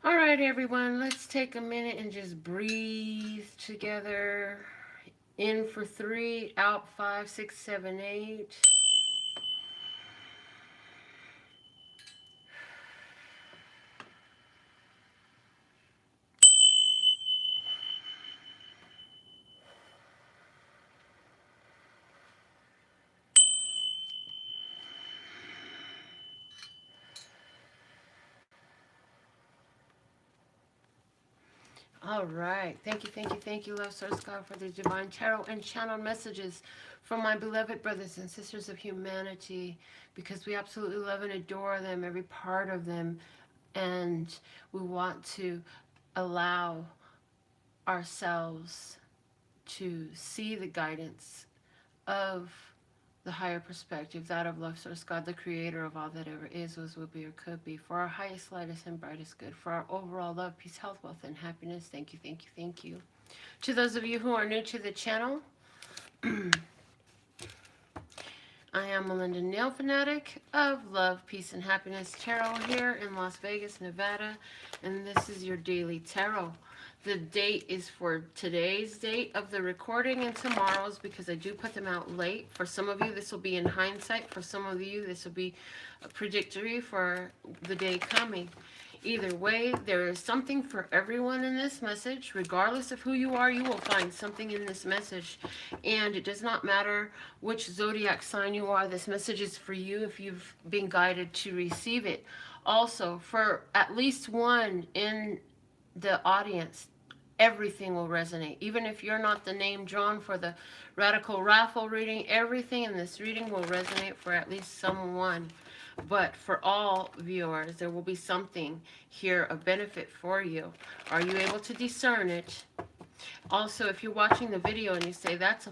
All right, everyone, let's take a minute and just breathe together. In for 3, out 5, 6, 7, 8. All right. Thank you, love source God, for the divine tarot and channel messages from my beloved brothers and sisters of humanity, because we absolutely love and adore them, every part of them, and we want to allow ourselves to see the guidance of the higher perspective, that of love source God, the creator of all that ever is, was, will be, or could be, for our highest, lightest, and brightest good, for our overall love, peace, health, wealth, and happiness. Thank you, thank you, thank you. To those of you who are new to the channel, I am Melinda, NailFanatic of Love, Peace, and Happiness Tarot here in Las Vegas, Nevada, and this is your daily tarot. The date is for today's date of the recording and tomorrow's, because I do put them out late. For some of you, this will be in hindsight. For some of you, this will be a predictory for the day coming. Either way, there is something for everyone in this message. Regardless of who you are, you will find something in this message. And it does not matter which zodiac sign you are. This message is for you if you've been guided to receive it. Also, for at least one in the audience, everything will resonate. Even if you're not the name drawn for the radical raffle reading, everything in this reading will resonate for at least someone. But for all viewers, there will be something here of benefit for you. Are you able to discern it? Also, if you're watching the video and you say, that's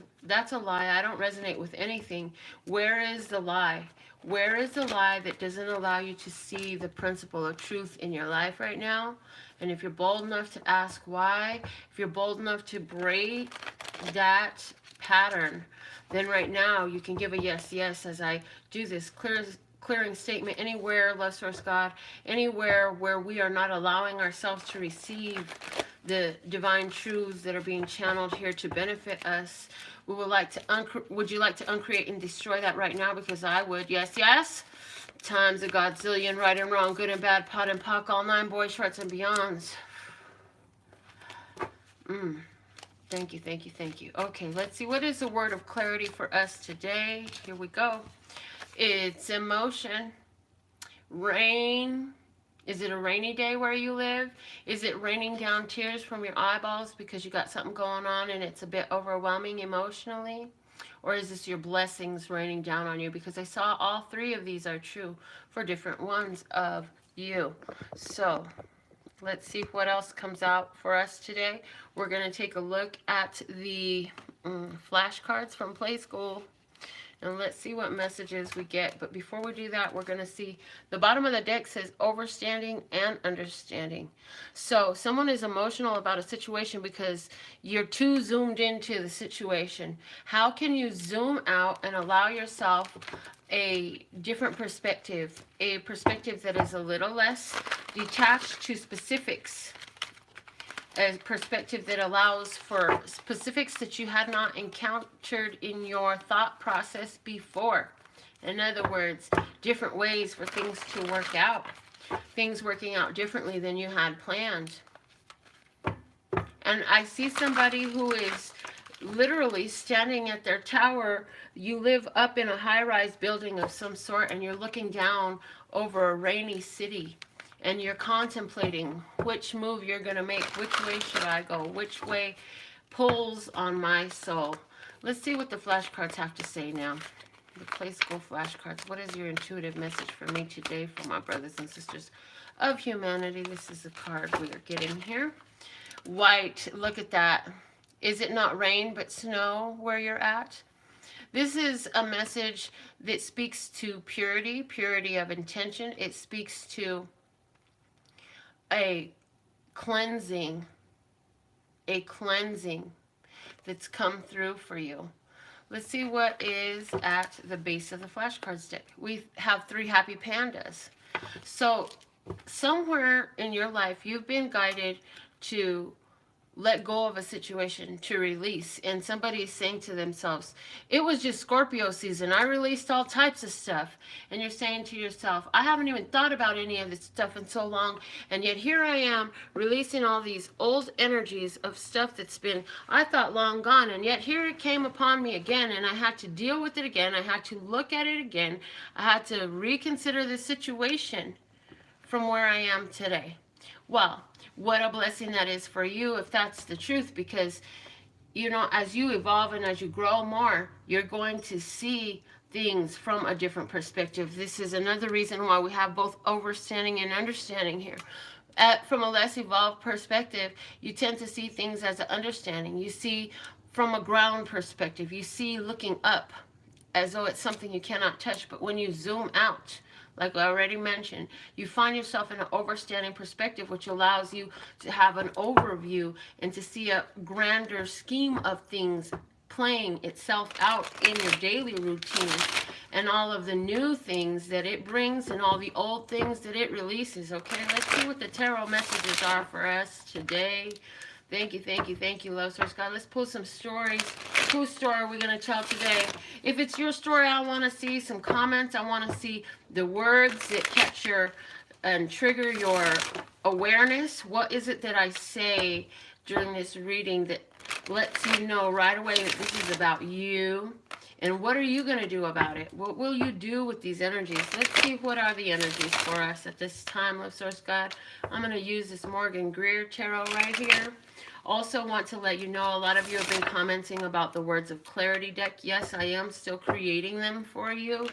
a lie, I don't resonate with anything, where is the lie? Where is the lie that doesn't allow you to see the principle of truth in your life right now? And if you're bold enough to ask why, if you're bold enough to break that pattern, then right now you can give a yes, yes, as I do this clearing statement anywhere, love source God, anywhere where we are not allowing ourselves to receive the divine truths that are being channeled here to benefit us. We would like to would you like to uncreate and destroy that right now? Because I would. Yes, yes. Times a godzillion, right and wrong, good and bad, pot and pock, all 9 boys, shorts, and beyonds. Thank you, thank you, thank you. Okay, let's see. What is the word of clarity for us today? Here we go. It's emotion. Rain. Is it a rainy day where you live? Is it raining down tears from your eyeballs because you got something going on and it's a bit overwhelming emotionally? Or is this your blessings raining down on you? Because I saw all 3 of these are true for different ones of you. So let's see what else comes out for us today. We're going to take a look at the flashcards from Play School. And let's see what messages we get. But before we do that, we're going to see the bottom of the deck says overstanding and understanding. So someone is emotional about a situation because you're too zoomed into the situation. How can you zoom out and allow yourself a different perspective, a perspective that is a little less detached to specifics? A perspective that allows for specifics that you had not encountered in your thought process before. In other words, different ways for things to work out. Things working out differently than you had planned. And I see somebody who is literally standing at their tower. You live up in a high-rise building of some sort and you're looking down over a rainy city. And you're contemplating which move you're going to make. Which way should I go? Which way pulls on my soul? Let's see what the flashcards have to say now. The Play School flashcards. What is your intuitive message for me today for my brothers and sisters of humanity? This is the card we are getting here. White. Look at that. Is it not rain but snow where you're at? This is a message that speaks to purity, purity of intention. It speaks to a cleansing that's come through for you. Let's see what is at the base of the flashcards deck. We have 3 happy pandas. So somewhere in your life, you've been guided to let go of a situation, to release, and somebody is saying to themselves, it was just Scorpio season, I released all types of stuff. And you're saying to yourself, I haven't even thought about any of this stuff in so long, and yet here I am releasing all these old energies of stuff that's been, I thought, long gone, and yet here it came upon me again, and I had to deal with it again. I had to look at it again. I had to reconsider the situation from where I am today. Well, what a blessing that is for you if that's the truth, because as you evolve and as you grow more, you're going to see things from a different perspective. This is another reason why we have both overstanding and understanding here. From a less evolved perspective, you tend to see things as an understanding. You see from a ground perspective. You see looking up as though it's something you cannot touch. But when you zoom out, like I already mentioned, you find yourself in an overstanding perspective, which allows you to have an overview and to see a grander scheme of things playing itself out in your daily routine, and all of the new things that it brings and all the old things that it releases. Okay, let's see what the tarot messages are for us today. Thank you, thank you, thank you, love source God. Let's pull some stories. Whose story are we going to tell today? If it's your story, I want to see some comments. I want to see the words that catch your and trigger your awareness. What is it that I say during this reading that lets you know right away that this is about you? And what are you going to do about it? What will you do with these energies? Let's see what are the energies for us at this time, love source God. I'm going to use this Morgan Greer tarot right here. Also want to let you know, a lot of you have been commenting about the Words of Clarity deck. Yes, I am still creating them for you.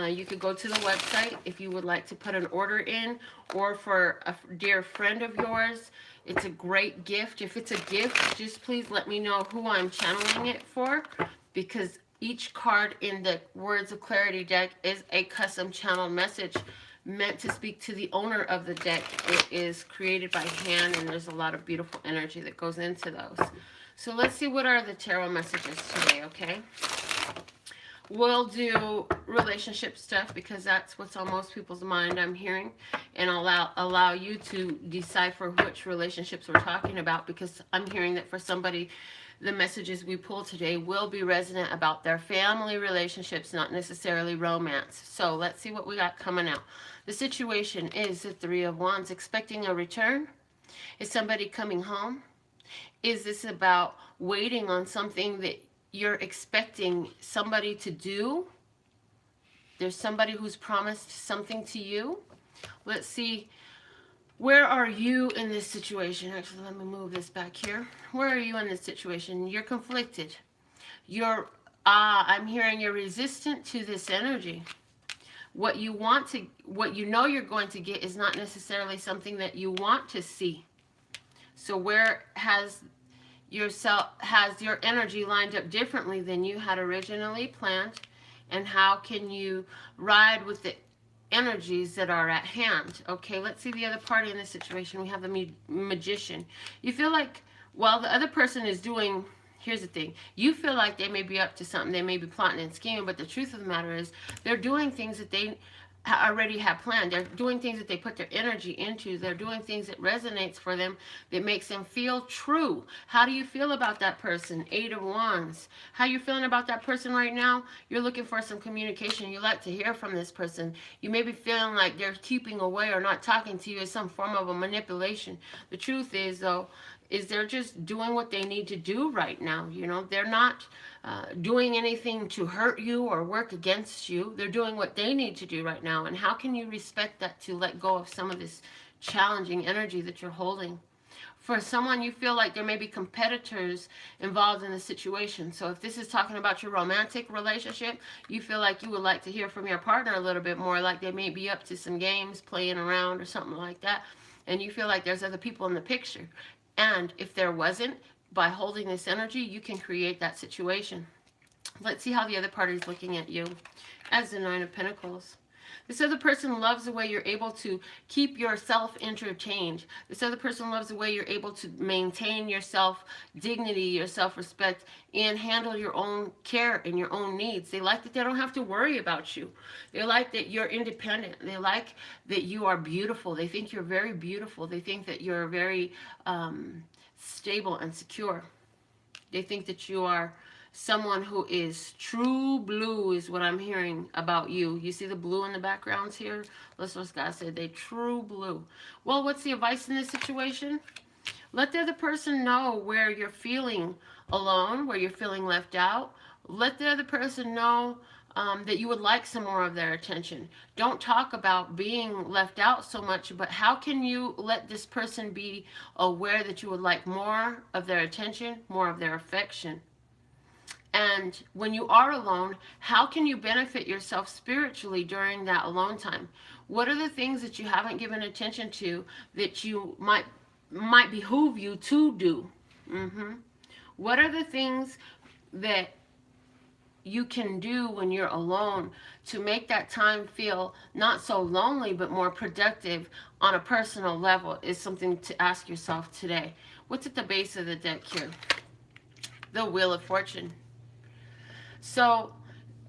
You could go to the website if you would like to put an order in, or for a dear friend of yours. It's a great gift. If it's a gift, just please let me know who I'm channeling it for, because each card in the Words of Clarity deck is a custom channeled message meant to speak to the owner of the deck. It is created by hand, and there's a lot of beautiful energy that goes into those. So let's see what are the tarot messages today, okay? We'll do relationship stuff because that's what's on most people's mind, I'm hearing, and allow you to decipher which relationships we're talking about, because I'm hearing that for somebody, the messages we pull today will be resonant about their family relationships, not necessarily romance. So let's see what we got coming out. The situation is the Three of Wands. Expecting a return? Is somebody coming home? Is this about waiting on something that you're expecting somebody to do? There's somebody who's promised something to you. Let's see. Where are you in this situation? Actually, let me move this back here. Where are you in this situation? You're conflicted. I'm hearing you're resistant to this energy. What you know you're going to get is not necessarily something that you want to see. So where has your energy lined up differently than you had originally planned? And how can you ride with the energies that are at hand? Okay, let's see the other party in this situation. We have the Magician. You feel like while the other person is doing, here's the thing, you feel like they may be up to something, they may be plotting and scheming, but the truth of the matter is they're doing things that they already have planned. They're doing things that they put their energy into. They're doing things that resonates for them, that makes them feel true. How do you feel about that person? Eight of Wands. How you feeling about that person right now? You're looking for some communication. You like to hear from this person. You may be feeling like they're keeping away or not talking to you as some form of a manipulation. The truth is, though, is they're just doing what they need to do right now. They're not doing anything to hurt you or work against you. They're doing what they need to do right now. And how can you respect that, to let go of some of this challenging energy that you're holding? For someone, you feel like there may be competitors involved in the situation. So if this is talking about your romantic relationship, you feel like you would like to hear from your partner a little bit more, like they may be up to some games, playing around or something like that. And you feel like there's other people in the picture. And if there wasn't, by holding this energy, you can create that situation. Let's see how the other party is looking at you as the Nine of Pentacles. This other person loves the way you're able to keep yourself entertained. This other person loves the way you're able to maintain your self dignity, your self respect, and handle your own care and your own needs. They like that they don't have to worry about you. They like that you're independent. They like that you are beautiful. They think you're very beautiful. They think that you're very stable and secure. They think that you are someone who is true blue, is what I'm hearing about you. You see the blue in the backgrounds here? That's what God said. They true blue. Well, what's the advice in this situation? Let the other person know where you're feeling alone, where you're feeling left out. Let the other person know that you would like some more of their attention. Don't talk about being left out so much, but how can you let this person be aware that you would like more of their attention, more of their affection? And when you are alone, how can you benefit yourself spiritually during that alone time? What are the things that you haven't given attention to that you might behoove you to do? What are the things that you can do when you're alone to make that time feel not so lonely but more productive on a personal level, is something to ask yourself today. What's at the base of the deck here? The Wheel of Fortune. So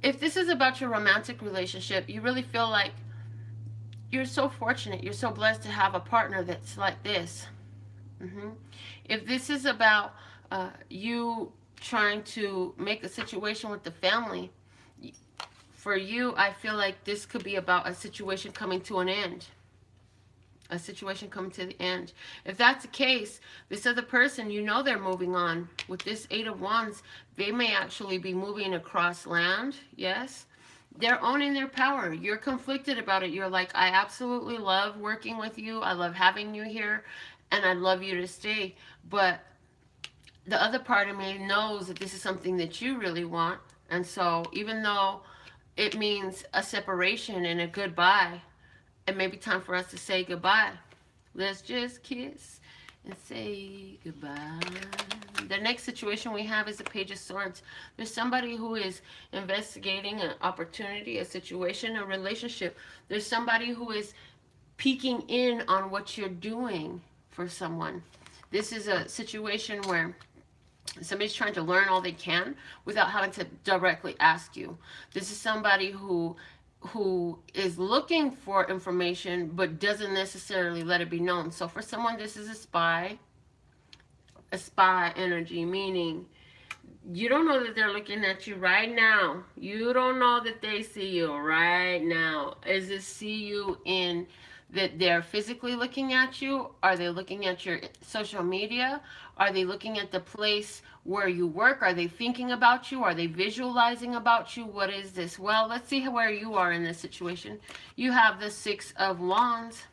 if this is about your romantic relationship, you really feel like you're so fortunate, you're so blessed to have a partner that's like this. If this is about you trying to make a situation with the family, for you, I feel like this could be about a situation coming to an end. A situation coming to the end. If that's the case, this other person, you know they're moving on. With this Eight of Wands, they may actually be moving across land. Yes. They're owning their power. You're conflicted about it. You're like, I absolutely love working with you. I love having you here. And I'd love you to stay. But the other part of me knows that this is something that you really want. And so even though it means a separation and a goodbye, it may be time for us to say goodbye. Let's just kiss and say goodbye. The next situation we have is the Page of Swords. There's somebody who is investigating an opportunity, a situation, a relationship. There's somebody who is peeking in on what you're doing for someone. This is a situation where somebody's trying to learn all they can without having to directly ask you. This is somebody who is looking for information but doesn't necessarily let it be known. So for someone, this is a spy energy, meaning you don't know that they're looking at you right now. You don't know that they see you right now. Is it see you in that they're physically looking at you? Are they looking at your social media? Are they looking at the place where you work? Are they thinking about you? Are they visualizing about you? What is this? Well, let's see where you are in this situation. You have the Six of Wands.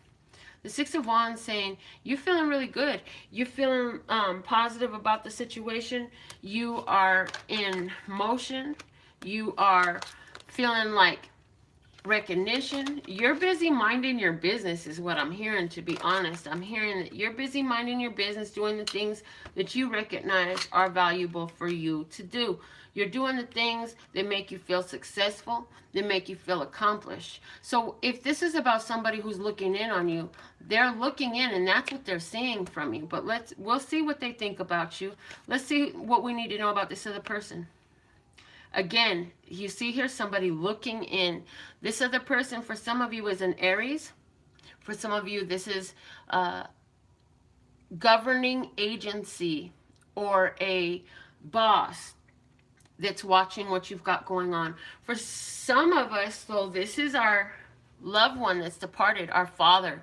The Six of Wands saying you're feeling really good. You're feeling positive about the situation. You are in motion. You are feeling like recognition. You're busy minding your business is what I'm hearing, to be honest. I'm hearing that you're busy minding your business, doing the things that you recognize are valuable for you to do. You're doing the things that make you feel successful, that make you feel accomplished. So if this is about somebody who's looking in on you, they're looking in and that's what they're seeing from you. But we'll see what they think about you. Let's see what we need to know about this other person. Again, you see here somebody looking in. This other person, for some of you, is an Aries. For some of you, this is a governing agency or a boss that's watching what you've got going on. For some of us, though, this is our loved one that's departed, our father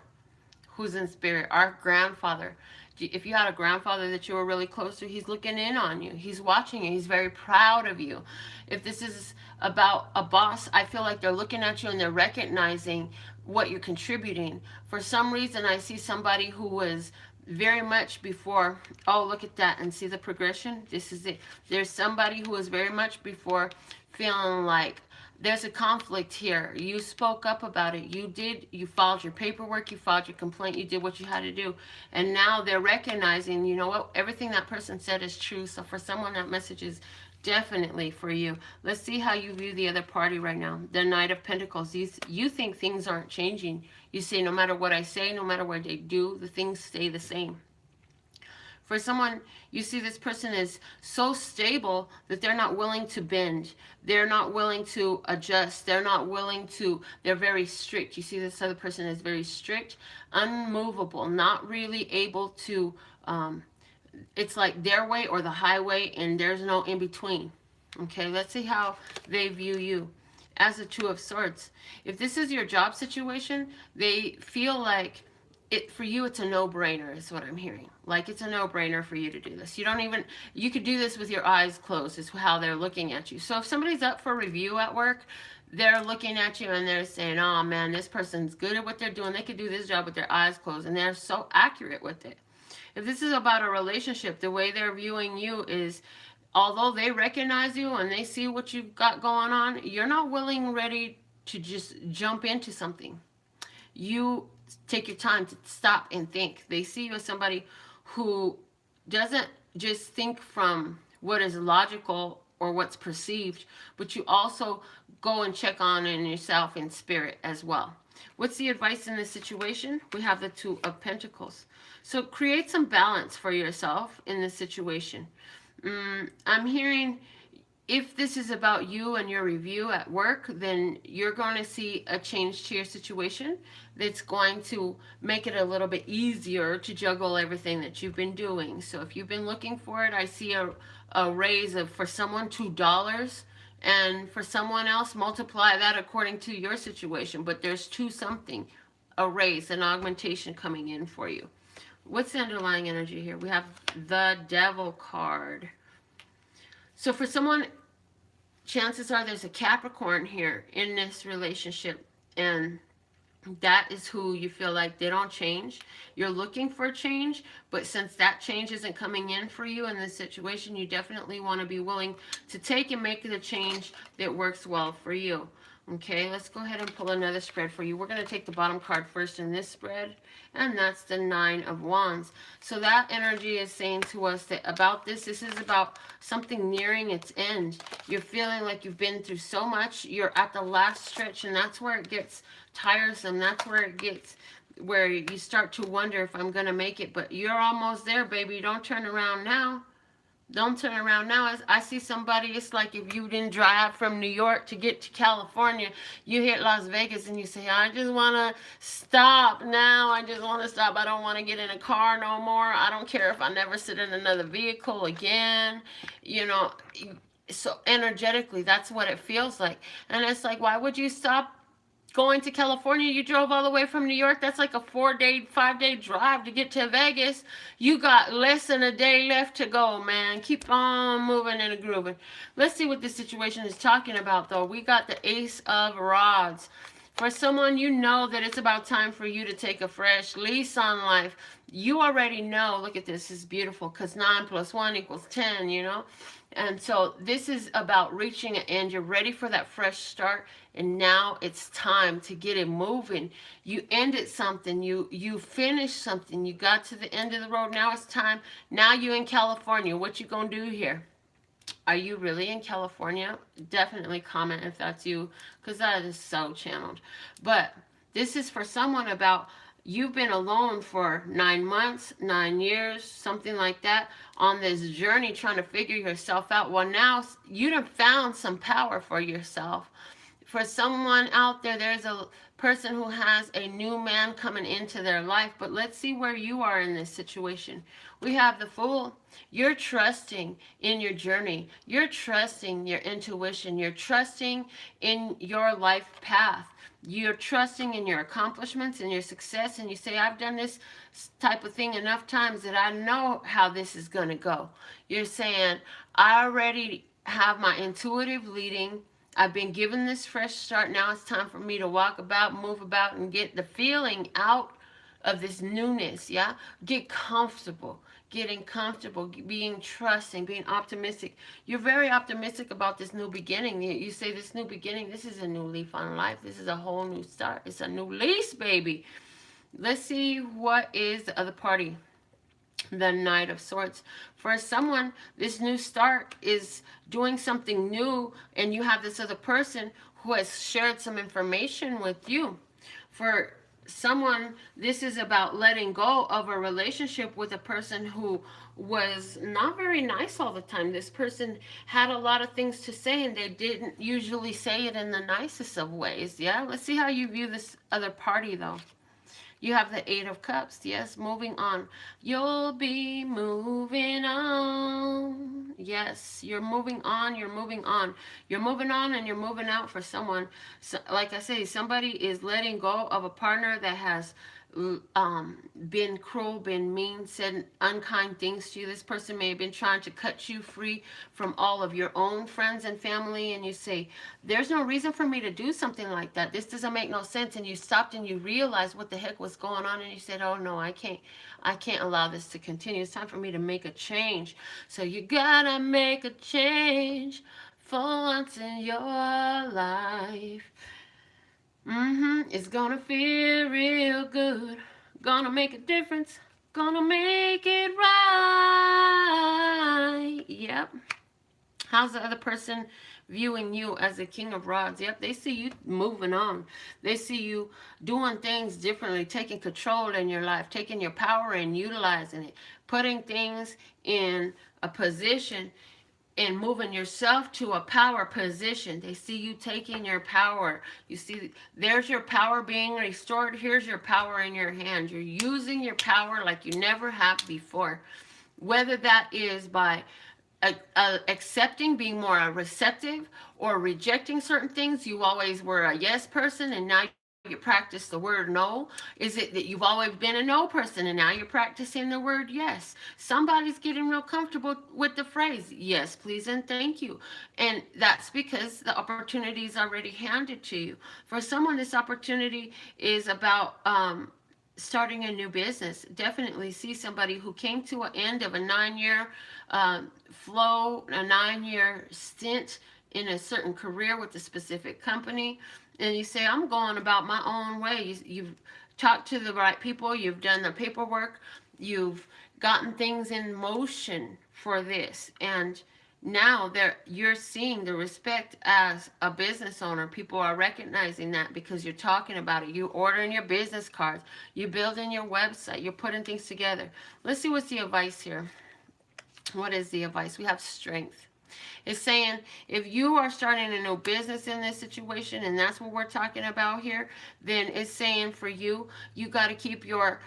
who's in spirit, our grandfather. If you had a grandfather that you were really close to, he's looking in on you. He's watching you. He's very proud of you. If this is about a boss, I feel like they're looking at you and they're recognizing what you're contributing. For some reason, I see somebody who was very much before, oh, look at that, and see the progression? This is it. There's somebody who was very much before feeling like there's a conflict here. You spoke up about it. You filed your paperwork, you filed your complaint, you did what you had to do. And now they're recognizing, you know what, everything that person said is true. So for someone, that message is Definitely for you. Let's see how you view the other party right now. The Knight of Pentacles. You think things aren't changing. You say, no matter what I say, no matter what they do, the things stay the same. For someone, you see this person is so stable that they're not willing to bend. They're not willing to adjust. They're not willing to, they're very strict. You see this other person is very strict, unmovable, not really able to, it's like their way or the highway, and there's no in between. Okay, let's see how they view you. As a Two of Swords, if this is your job situation, they feel like it for you. It's a no-brainer, is what I'm hearing. Like it's a no-brainer for you to do this. You don't even, you could do this with your eyes closed, is how they're looking at you. So if somebody's up for review at work, they're looking at you and they're saying, oh man, this person's good at what they're doing. They could do this job with their eyes closed, and they're so accurate with it. If this is about a relationship, the way they're viewing you is, although they recognize you and they see what you've got going on, you're not willing, ready to just jump into something. You take your time to stop and think. They see you as somebody who doesn't just think from what is logical or what's perceived, but you also go and check on in yourself in spirit as well. What's the advice in this situation? We have the Two of Pentacles. So create some balance for yourself in this situation. I'm hearing, if this is about you and your review at work, then you're going to see a change to your situation that's going to make it a little bit easier to juggle everything that you've been doing. So if you've been looking for it, I see a raise of, for someone, $2, and for someone else, multiply that according to your situation. But there's two something, a raise, an augmentation coming in for you. What's the underlying energy here? We have the Devil card. So for someone, chances are there's a Capricorn here in this relationship, and that is who you feel like they don't change. You're looking for a change, but since that change isn't coming in for you in this situation, you definitely want to be willing to take and make the change that works well for you. Okay, let's go ahead and pull another spread for you. We're going to take the bottom card first in this spread, and that's the Nine of Wands. So that energy is saying to us that about this is about something nearing its end. You're feeling like you've been through so much. You're at the last stretch, and that's where it gets tiresome. That's where it gets, where you start to wonder if I'm going to make it. But you're almost there, baby. Don't turn around now. Don't turn around now. I see somebody, it's like if you didn't drive from New York to get to California, you hit Las Vegas and you say, I just want to stop now. I just want to stop. I don't want to get in a car no more. I don't care if I never sit in another vehicle again. You know, so energetically, that's what it feels like. And it's like, why would you stop going to California? You drove all the way from New York. That's like a 4-day, 5-day drive to get to Vegas. You got less than a day left to go, man. Keep on moving and grooving. Let's see what this situation is talking about, though. We got the Ace of Rods. For someone, you know that it's about time for you to take a fresh lease on life. You already know. Look at this. It's beautiful because 9 + 1 = 10, you know. And so this is about reaching an end. You're ready for that fresh start, and now it's time to get it moving. You ended something. You finished something. You got to the end of the road. Now it's time. Now you're in California. What you gonna do here? Are you really in California? Definitely comment if that's you, because that is so channeled. But this is for someone about, you've been alone for 9 months, 9 years, something like that, on this journey trying to figure yourself out. Well, now you done found some power for yourself. For someone out there, there's a person who has a new man coming into their life. But let's see where you are in this situation. We have the Fool. You're trusting in your journey. You're trusting your intuition. You're trusting in your life path. You're trusting in your accomplishments and your success, and you say, I've done this type of thing enough times that I know how this is going to go. You're saying, I already have my intuitive leading. I've been given this fresh start. Now it's time for me to walk about, move about, and get the feeling out of this newness, yeah? Get comfortable. Getting comfortable, being trusting, being optimistic. You're very optimistic about this new beginning. You say this new beginning, this is a new leaf on life. This is a whole new start. It's a new lease, baby. Let's see what is the other party. the Knight of Swords. For someone, this new start is doing something new, and you have this other person who has shared some information with you. For someone, this is about letting go of a relationship with a person who was not very nice all the time. This person had a lot of things to say, and they didn't usually say it in the nicest of ways. Yeah, let's see how you view this other party, though. You have the Eight of Cups. Yes, moving on. You'll be moving on. Yes, you're moving on. You're moving on. You're moving on and you're moving out for someone. So, like I say, somebody is letting go of a partner that has been cruel, been mean, said unkind things to you. This person may have been trying to cut you free from all of your own friends and family, and you say, there's no reason for me to do something like that. This doesn't make no sense. And you stopped and you realized what the heck was going on, and you said, oh no, I can't allow this to continue. It's time for me to make a change. So you gotta make a change for once in your life. It's gonna feel real good. Gonna make a difference. Gonna make it right. Yep. How's the other person viewing you as the King of Rods? Yep, they see you moving on. They see you doing things differently, taking control in your life, taking your power and utilizing it, putting things in a position and moving yourself to a power position. They see you taking your power. You see, there's your power being restored. Here's your power in your hand. You're using your power like you never have before. Whether that is by accepting, being more receptive, or rejecting certain things. You always were a yes person, and now you practice the word no. Is it that you've always been a no person and now you're practicing the word yes? Somebody's getting real comfortable with the phrase yes, please, and thank you. And that's because the opportunity is already handed to you. For someone, this opportunity is about starting a new business. Definitely see somebody who came to an end of a 9-year flow, a 9-year stint in a certain career with a specific company, and you say, I'm going about my own way. You've talked to the right people, you've done the paperwork, you've gotten things in motion for this, and now you're seeing the respect as a business owner. People are recognizing that because you're talking about it. You're ordering your business cards. You're building your website. You're putting things together. Let's see what's the advice here. What is the advice? We have strength. It's saying if you are starting a new business in this situation, and that's what we're talking about here, then it's saying for you, you got to keep your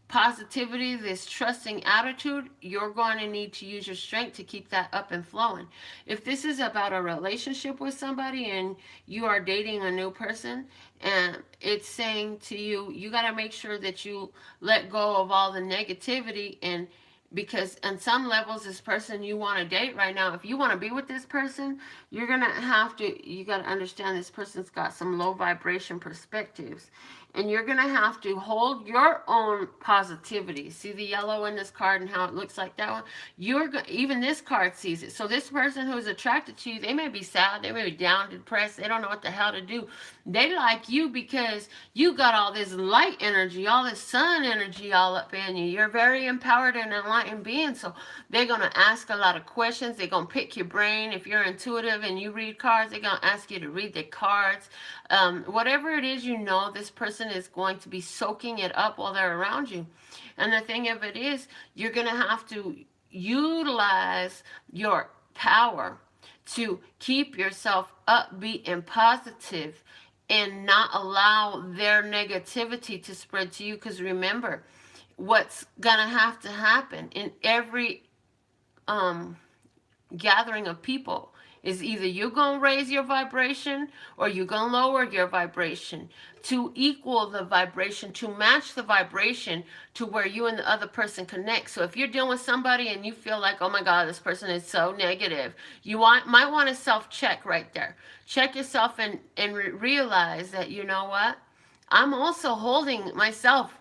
positivity, this trusting attitude. You're going to need to use your strength to keep that up and flowing. If this is about a relationship with somebody and you are dating a new person, and it's saying to you, you got to make sure that you let go of all the negativity, and because on some levels, this person you want to date right now, if you want to be with this person, you're going to have to, you got to understand this person's got some low vibration perspectives. And you're going to have to hold your own positivity. See the yellow in this card and how it looks like that one? Even this card sees it. So this person who's attracted to you, they may be sad, they may be down, depressed, they don't know what the hell to do. They like you because you got all this light energy, all this sun energy all up in you. You're very empowered and enlightened being. So they're going to ask a lot of questions. They're going to pick your brain. If you're intuitive and you read cards, they're going to ask you to read the cards. Whatever it is, this person is going to be soaking it up while they're around you. And the thing of it is, you're going to have to utilize your power to keep yourself upbeat and positive and not allow their negativity to spread to you. Because remember, what's going to have to happen in every gathering of people is either you're going to raise your vibration or you're going to lower your vibration to equal the vibration, to match the vibration to where you and the other person connect. So if you're dealing with somebody and you feel like, oh my God, this person is so negative, you might want to self-check right there. Check yourself and realize that, you know what? I'm also holding myself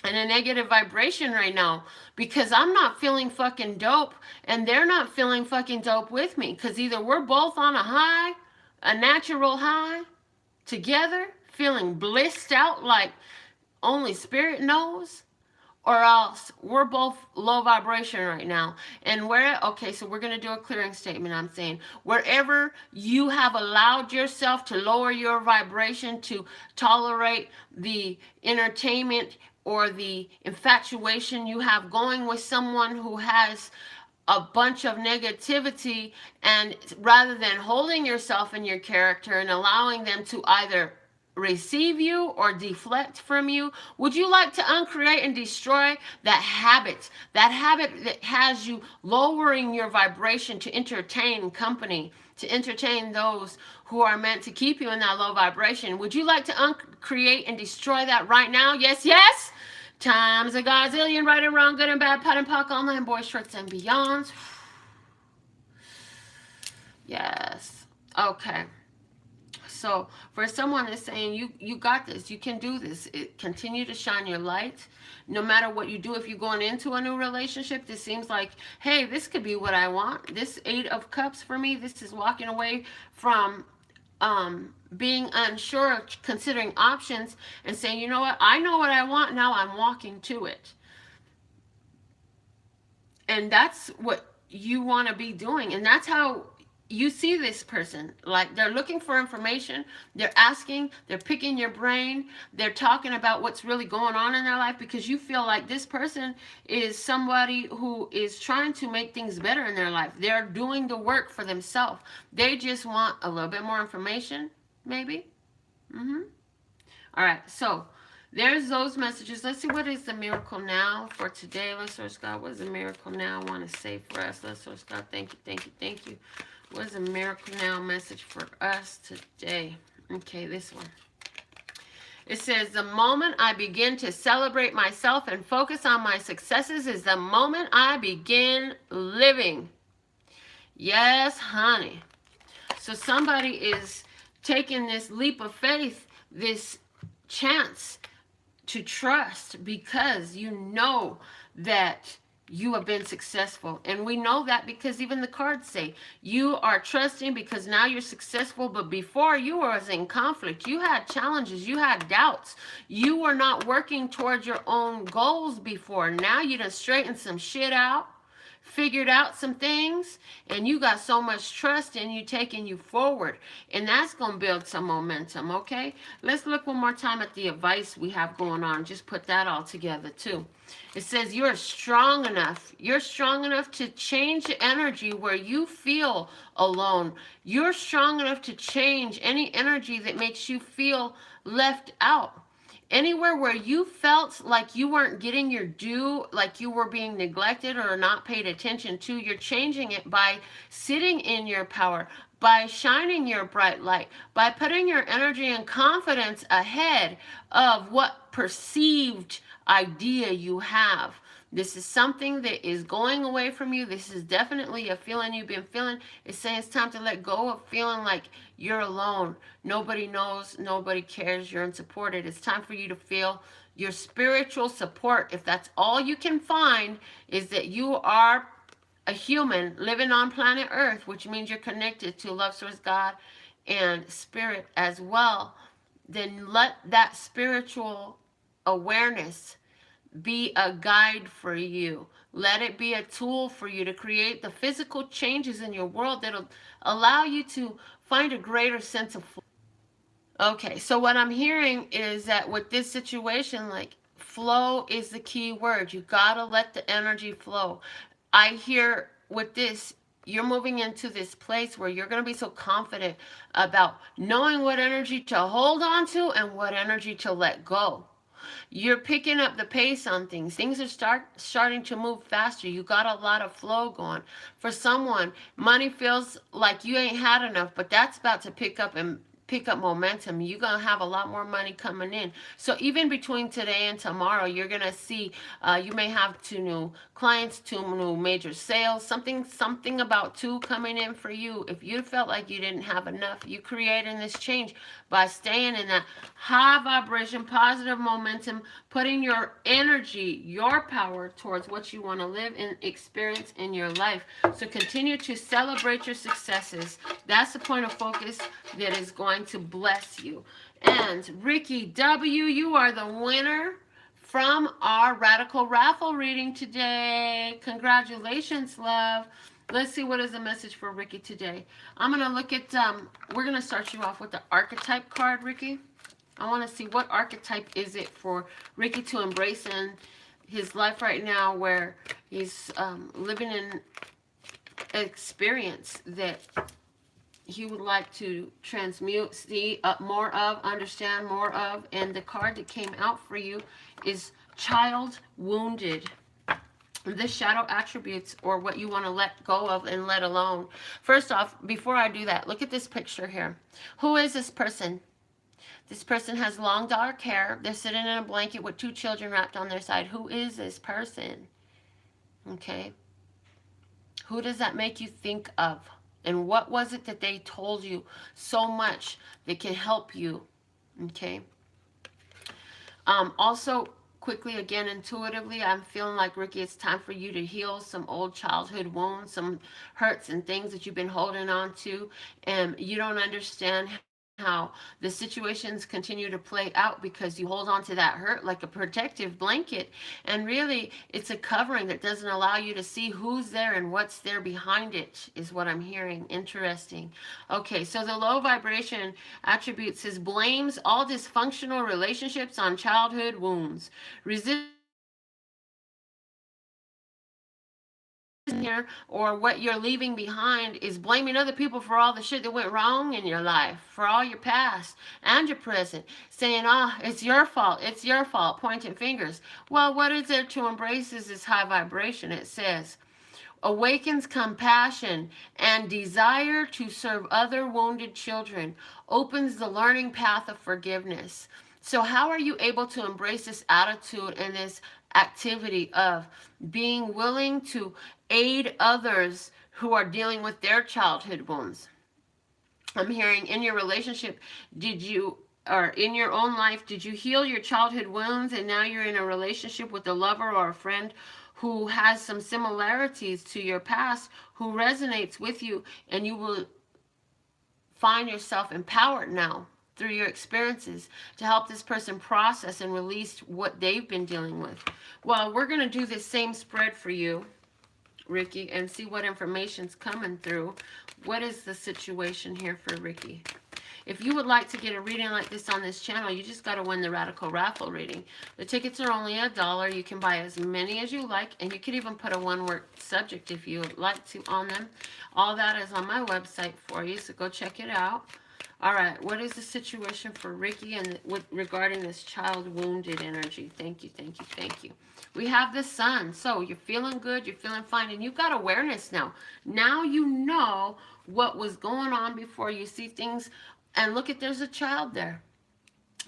in a negative vibration right now because I'm not feeling fucking dope and they're not feeling fucking dope with me, because either we're both on a high, a natural high together, feeling blissed out like only spirit knows, or else we're both low vibration right now. And okay, so we're going to do a clearing statement. I'm saying wherever you have allowed yourself to lower your vibration to tolerate the entertainment or the infatuation you have going with someone who has a bunch of negativity, and rather than holding yourself in your character and allowing them to either receive you or deflect from you, would you like to uncreate and destroy that habit that has you lowering your vibration to entertain company, to entertain those who are meant to keep you in that low vibration? Would you like to uncreate and destroy that right now? Yes, yes. Times a gazillion, right and wrong, good and bad, pot and pock, online, boys, shorts, and beyonds. Yes. Okay. So for someone that's saying you got this, you can do this, continue to shine your light. No matter what you do, if you're going into a new relationship, this seems like, hey, this could be what I want. This 8 of Cups for me, this is walking away from being unsure, considering options, and saying, you know what, I know what I want, now I'm walking to it. And that's what you want to be doing. And that's how you see this person. Like, they're looking for information, they're asking, they're picking your brain, they're talking about what's really going on in their life, because you feel like this person is somebody who is trying to make things better in their life. They're doing the work for themselves. They just want a little bit more information, maybe. All right, so there's those messages. Let's see, what is the miracle now for today? Let's source God. What is the miracle now I want to say for us? Let's source God. Thank you, thank you, thank you. What is the miracle now message for us today? Okay, this one. It says, the moment I begin to celebrate myself and focus on my successes is the moment I begin living. Yes, honey. So somebody is taking this leap of faith, this chance to trust, because you know that you have been successful. And we know that because even the cards say you are trusting because now you're successful. But before, you were in conflict, you had challenges, you had doubts, you were not working towards your own goals before. Now you done straightened some shit out, figured out some things, and you got so much trust in you, taking you forward, and that's going to build some momentum. Okay, let's look one more time at the advice we have going on. Just put that all together too. It says you're strong enough to change the energy where you feel alone. You're strong enough to change any energy that makes you feel left out. Anywhere where you felt like you weren't getting your due, like you were being neglected or not paid attention to, you're changing it by sitting in your power, by shining your bright light, by putting your energy and confidence ahead of what perceived idea you have. This is something that is going away from you. This is definitely a feeling you've been feeling. It's saying it's time to let go of feeling like you're alone. Nobody knows, nobody cares, you're unsupported. It's time for you to feel your spiritual support. If that's all you can find, is that you are a human living on planet Earth, which means you're connected to love source, God, and spirit as well, then let that spiritual awareness be a guide for you. Let it be a tool for you to create the physical changes in your world that'll allow you to find a greater sense of flow. Okay, so what I'm hearing is that with this situation, like, flow is the key word. You gotta let the energy flow. I hear with this, you're moving into this place where you're going to be so confident about knowing what energy to hold on to and what energy to let go. You're picking up the pace on things. Things are starting to move faster. You got a lot of flow going. For someone, money feels like you ain't had enough, but that's about to pick up momentum. You're going to have a lot more money coming in. So even between today and tomorrow, you're going to see, you may have 2 new clients, 2 new major sales, something about 2 coming in for you. If you felt like you didn't have enough, you creating this change by staying in that high vibration, positive momentum, putting your energy, your power towards what you want to live and experience in your life. So continue to celebrate your successes. That's the point of focus that is going to bless you. And Ricky W., you are the winner from our Radical Raffle reading today. Congratulations, love. Let's see what is the message for Ricky today. I'm going to look at, we're going to start you off with the archetype card, Ricky. I want to see what archetype is it for Ricky to embrace in his life right now, where he's living in experience that he would like to transmute, see more of, understand more of. And the card that came out for you is Child Wounded. The shadow attributes, or what you want to let go of and let alone. First off, before I do that, look at this picture here. Who is this person? This person has long dark hair. They're sitting in a blanket with 2 children wrapped on their side. Who is this person? Okay. Who does that make you think of? And what was it that they told you so much that can help you? Okay. Also, quickly, again, intuitively, I'm feeling like, Ricky, it's time for you to heal some old childhood wounds, some hurts and things that you've been holding on to, and you don't understand how the situations continue to play out because you hold on to that hurt like a protective blanket, and really it's a covering that doesn't allow you to see who's there and what's there behind it, is what I'm hearing. Interesting. Okay, so the low vibration attribute says blames all dysfunctional relationships on childhood wounds. Resist here, or what you're leaving behind is blaming other people for all the shit that went wrong in your life, for all your past and your present, saying, it's your fault, pointing fingers. Well, what is there to embrace is this high vibration. It says, awakens compassion and desire to serve other wounded children, opens the learning path of forgiveness. So how are you able to embrace this attitude and this activity of being willing to aid others who are dealing with their childhood wounds? I'm hearing in your relationship, or in your own life, did you heal your childhood wounds and now you're in a relationship with a lover or a friend who has some similarities to your past, who resonates with you, and you will find yourself empowered now through your experiences to help this person process and release what they've been dealing with. Well, we're going to do this same spread for you, Ricky, and see what information's coming through. What is the situation here for Ricky? If you would like to get a reading like this on this channel, you just got to win the Radical Raffle reading. The tickets are only $1. You can buy as many as you like, and you could even put a one-word subject if you would like to on them. All that is on my website for you, so go check it out. All right, what is the situation for Ricky and regarding this child wounded energy? Thank you, thank you, thank you. We have the sun. So you're feeling good, you're feeling fine, and you've got awareness now. Now you know what was going on before. You see things, and look at, there's a child there.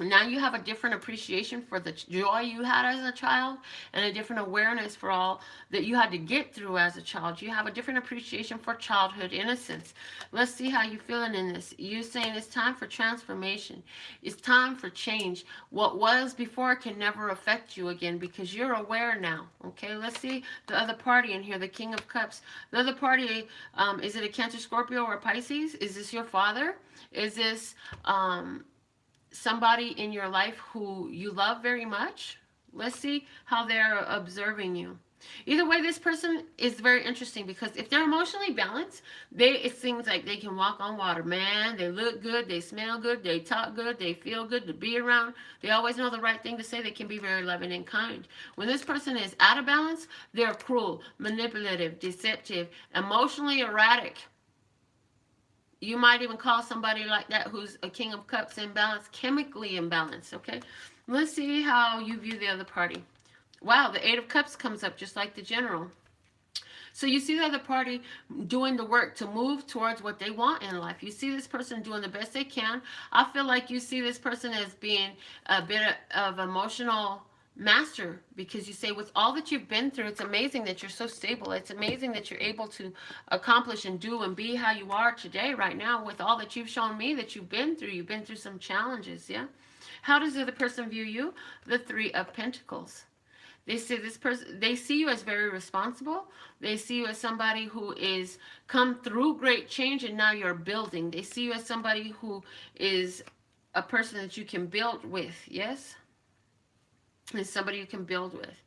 Now you have a different appreciation for the joy you had as a child, and a different awareness for all that you had to get through as a child. You have a different appreciation for childhood innocence. Let's see how you're feeling in this. You're saying it's time for transformation. It's time for change. What was before can never affect you again because you're aware now. Okay, let's see the other party in here, the King of Cups. The other party, is it a Cancer, Scorpio, or Pisces? Is this your father? Is this somebody in your life who you love very much? Let's see how they're observing you. Either way, this person is very interesting because if they're emotionally balanced, it seems like they can walk on water. Man, they look good, they smell good, they talk good, they feel good to be around. They always know the right thing to say. They can be very loving and kind. When this person is out of balance, they're cruel, manipulative, deceptive, emotionally erratic. You might even call somebody like that who's a King of Cups imbalanced, chemically imbalanced, okay? Let's see how you view the other party. Wow, the Eight of Cups comes up just like the General. So you see the other party doing the work to move towards what they want in life. You see this person doing the best they can. I feel like you see this person as being a bit of emotional master, because you say with all that you've been through, it's amazing that you're so stable. It's amazing that you're able to accomplish and do and be how you are today right now with all that you've shown me that you've been through. You've been through some challenges, yeah? How does the other person view you? The Three of Pentacles. They say this person, they see you as very responsible. They see you as somebody who is come through great change and now you're building. They see you as somebody who is a person that you can build with, yes? Is somebody you can build with.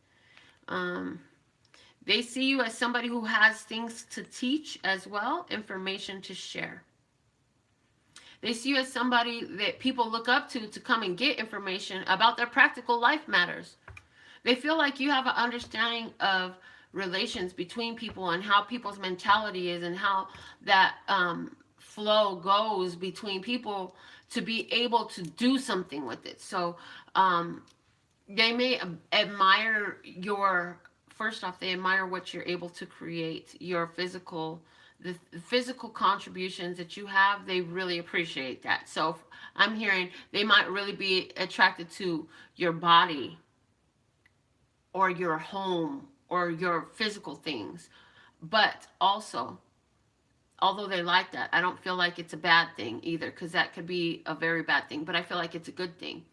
They see you as somebody who has things to teach as well, information to share. They see you as somebody that people look up to come and get information about their practical life matters. They feel like you have an understanding of relations between people and how people's mentality is and how that flow goes between people to be able to do something with it. So they may admire your, first off, they admire what you're able to create, your physical, the physical contributions that you have. They really appreciate that. So I'm hearing they might really be attracted to your body or your home or your physical things. But also, although they like that, I don't feel like it's a bad thing either, because that could be a very bad thing, but I feel like it's a good thing.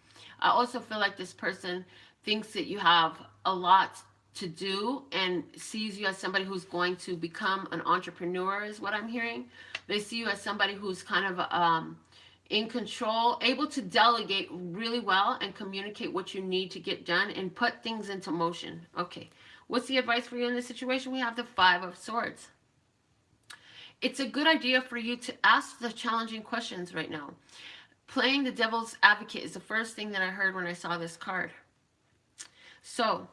I also feel like this person thinks that you have a lot to do and sees you as somebody who's going to become an entrepreneur, is what I'm hearing. They see you as somebody who's kind of in control, able to delegate really well and communicate what you need to get done and put things into motion. Okay, what's the advice for you in this situation? We have the Five of Swords. It's a good idea for you to ask the challenging questions right now. Playing the devil's advocate is the first thing that I heard when I saw this card. So,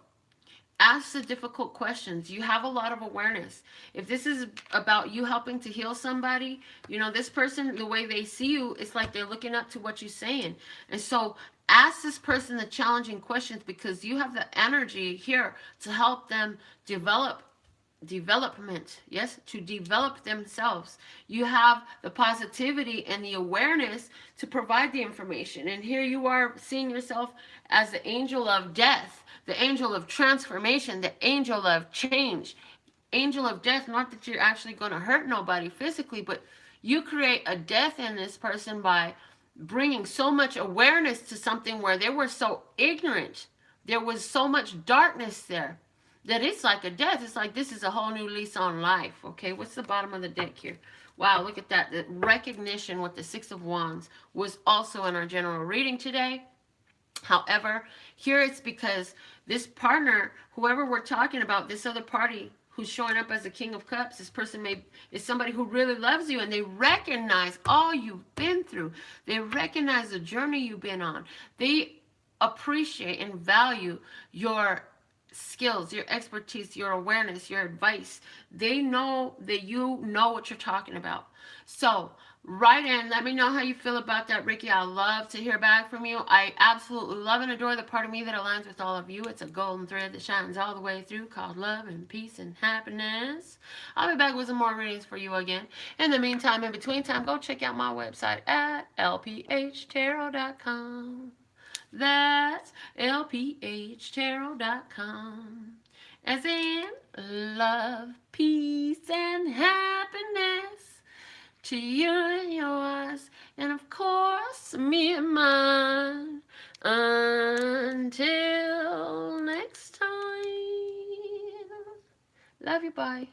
ask the difficult questions. You have a lot of awareness. If this is about you helping to heal somebody, you know, this person, the way they see you, it's like they're looking up to what you're saying. And so ask this person the challenging questions, because you have the energy here to help them development, yes, to develop themselves. You have the positivity and the awareness to provide the information. And here you are seeing yourself as the angel of death, the angel of transformation, the angel of change, angel of death. Not that you're actually going to hurt nobody physically, but you create a death in this person by bringing so much awareness to something where they were so ignorant. There was so much darkness there that it's like a death. It's like this is a whole new lease on life. Okay, what's the bottom of the deck here? Wow, look at that. The recognition with the Six of Wands was also in our general reading today. However, here it's because this partner, whoever we're talking about, this other party who's showing up as the King of Cups, this person is somebody who really loves you, and they recognize all you've been through. They recognize the journey you've been on. They appreciate and value your skills, your expertise, your awareness, your advice. They know that you know what you're talking about. So write in, let me know how you feel about that, Ricky. I love to hear back from you. I absolutely love and adore the part of me that aligns with all of you. It's a golden thread that shines all the way through, called love and peace and happiness. I'll be back with some more readings for you again. In the meantime, in between time, go check out my website at LPHtarot.com. That's LPHtarot.com. As in love, peace, and happiness to you and yours, and of course, me and mine. Until next time. Love you, bye.